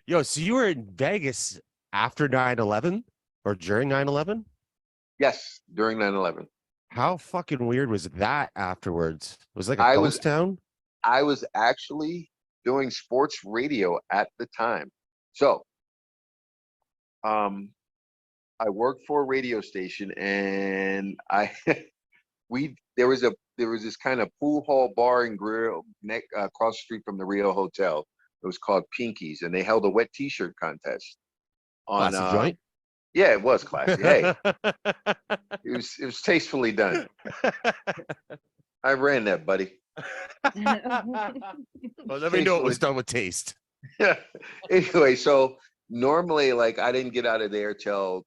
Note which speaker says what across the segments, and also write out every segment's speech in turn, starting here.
Speaker 1: Yo, so you were in Vegas after 9/11 or during 9/11?
Speaker 2: Yes, during 9/11.
Speaker 1: How fucking weird was that afterwards? Was it like a
Speaker 2: I was
Speaker 1: ghost town?
Speaker 2: I was actually doing sports radio at the time. So, um, I worked for a radio station, and I we there was this kind of pool hall bar and grill across the street from the Rio Hotel. It was called Pinky's, and they held a wet T-shirt contest on.
Speaker 1: Classy joint.
Speaker 2: Yeah, it was classy. Hey, it was tastefully done. I ran that, buddy.
Speaker 1: Well, let me know it was done with taste.
Speaker 2: Yeah. Anyway, so normally, like, I didn't get out of there till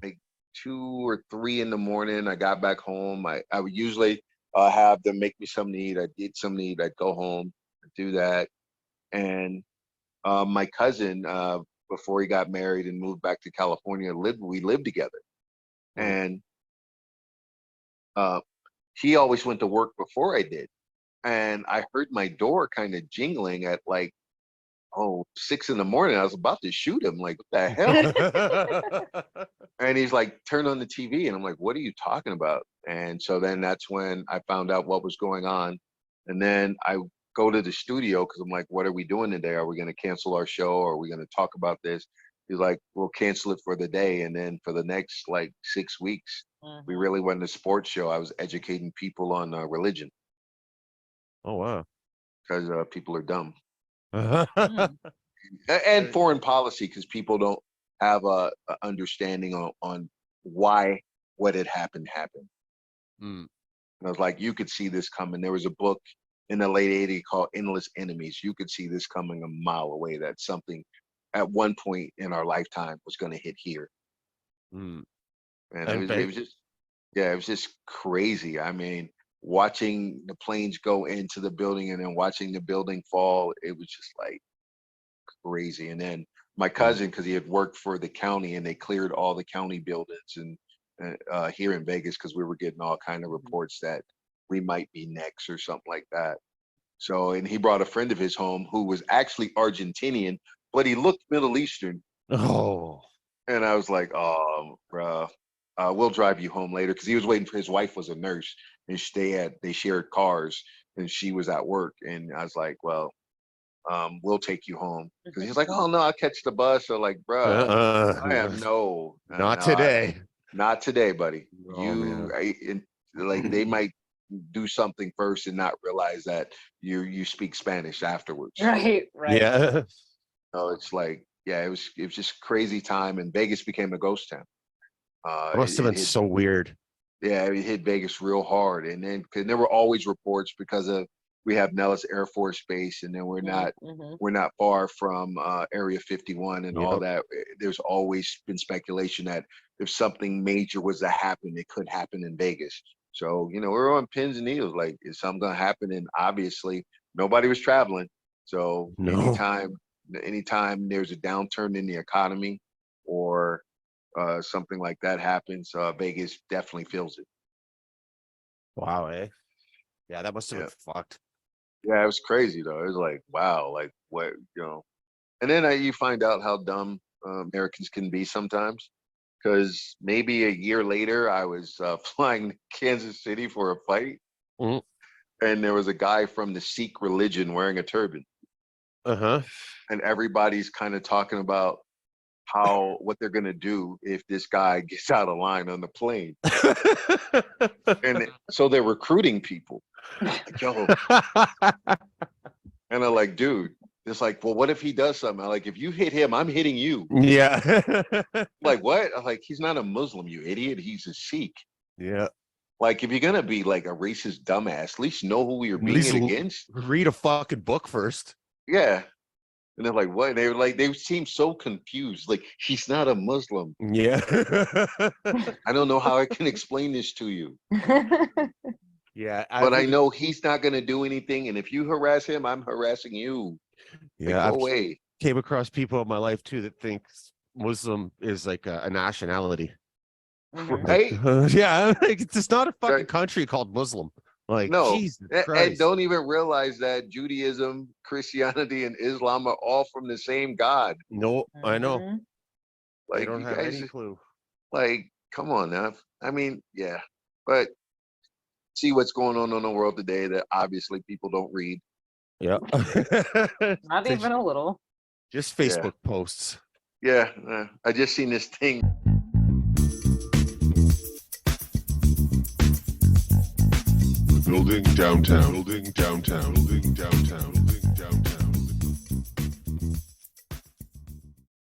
Speaker 2: like 2 or 3 in the morning. I got back home. I would usually have them make me something to eat. I'd get something to eat. I'd go home, do that. And my cousin, before he got married and moved back to California, we lived together. And he always went to work before I did. And I heard my door kind of jingling at like, 6 in the morning. I was about to shoot him. Like, what the hell? And he's like, turn on the TV. And I'm like, what are you talking about? And so then that's when I found out what was going on. And then I go to the studio because I'm like, what are we doing today? Are we going to cancel our show? Or are we going to talk about this? He's like, we'll cancel it for the day. And then for the next like 6 weeks, we really went to sports show. I was educating people on religion.
Speaker 1: Oh, wow.
Speaker 2: Because people are dumb.
Speaker 1: Uh-huh.
Speaker 2: And foreign policy, because people don't have a understanding on why what had happened. And I was like, you could see this coming. There was a book in the late 80s called Endless Enemies. You could see this coming a mile away, that something at one point in our lifetime was going to hit here. And it was just, it was just crazy. I mean, watching the planes go into the building and then watching the building fall, it was just like crazy. And then my cousin, because he had worked for the county and they cleared all the county buildings and here in Vegas, because we were getting all kind of reports that we might be next or something like that. So, and he brought a friend of his home who was actually Argentinian, but he looked Middle Eastern.
Speaker 1: Oh.
Speaker 2: And I was like, oh, bro, we'll drive you home later, because he was waiting for his wife was a nurse and they shared cars and she was at work. And I was like, well, we'll take you home, because he's like, oh no, I'll catch the bus. So like, bro, I have
Speaker 1: not today.
Speaker 2: Not today, buddy.
Speaker 1: Oh,
Speaker 2: Like they might do something first and not realize that you speak Spanish afterwards.
Speaker 3: Right.
Speaker 1: Yeah.
Speaker 2: So it's like, it was just crazy time, and Vegas became a ghost town.
Speaker 1: It must have been so weird.
Speaker 2: Yeah, it hit Vegas real hard, and then because there were always reports, because of we have Nellis Air Force Base, and then we're not far from Area 51 and all that. There's always been speculation that if something major was to happen, it could happen in Vegas. So we're on pins and needles. Like, is something gonna happen? And obviously, nobody was traveling. So anytime there's a downturn in the economy or something like that happens, Vegas definitely feels it.
Speaker 1: Wow, eh? Yeah, that must have been fucked.
Speaker 2: Yeah, it was crazy though. It was like, wow, like what, and then you find out how dumb Americans can be sometimes, because maybe a year later I was flying to Kansas City for a fight, and there was a guy from the Sikh religion wearing a turban. And everybody's kind of talking about what they're gonna do if this guy gets out of line on the plane. And so they're recruiting people. Like, yo. And I'm like, dude, it's like, well, what if he does something? I'm like, if you hit him, I'm hitting you.
Speaker 1: Yeah.
Speaker 2: Like, what? I'm like, he's not a Muslim, you idiot. He's a Sikh.
Speaker 1: Yeah.
Speaker 2: Like, if you're gonna be like a racist dumbass, at least know who you're being against.
Speaker 1: Read a fucking book first.
Speaker 2: Yeah. And they're like, what? They were like, they seem so confused. Like, he's not a Muslim.
Speaker 1: Yeah.
Speaker 2: I don't know how I can explain this to you.
Speaker 1: Yeah.
Speaker 2: But I know he's not going to do anything. And if you harass him, I'm harassing you.
Speaker 1: Yeah.
Speaker 2: Like, go away.
Speaker 1: Came across people in my life too that think Muslim is like a nationality.
Speaker 2: Right?
Speaker 1: Yeah. Like, it's just not a fucking country called Muslim. Like,
Speaker 2: No,
Speaker 1: Jesus
Speaker 2: and
Speaker 1: Christ.
Speaker 2: don't even realize that Judaism, Christianity, and Islam are all from the same God.
Speaker 1: No, I know.
Speaker 3: Mhm.
Speaker 1: They
Speaker 2: Like,
Speaker 1: don't
Speaker 2: you
Speaker 1: have
Speaker 2: guys,
Speaker 1: any clue.
Speaker 2: like, come on now. I mean, yeah, but see what's going on in the world today that obviously people don't read.
Speaker 1: Yeah.
Speaker 3: Not even a little.
Speaker 1: Just
Speaker 2: Yeah.
Speaker 1: Facebook posts.
Speaker 2: Yeah, I just seen this thing.
Speaker 4: Building downtown, building downtown, building downtown, building downtown.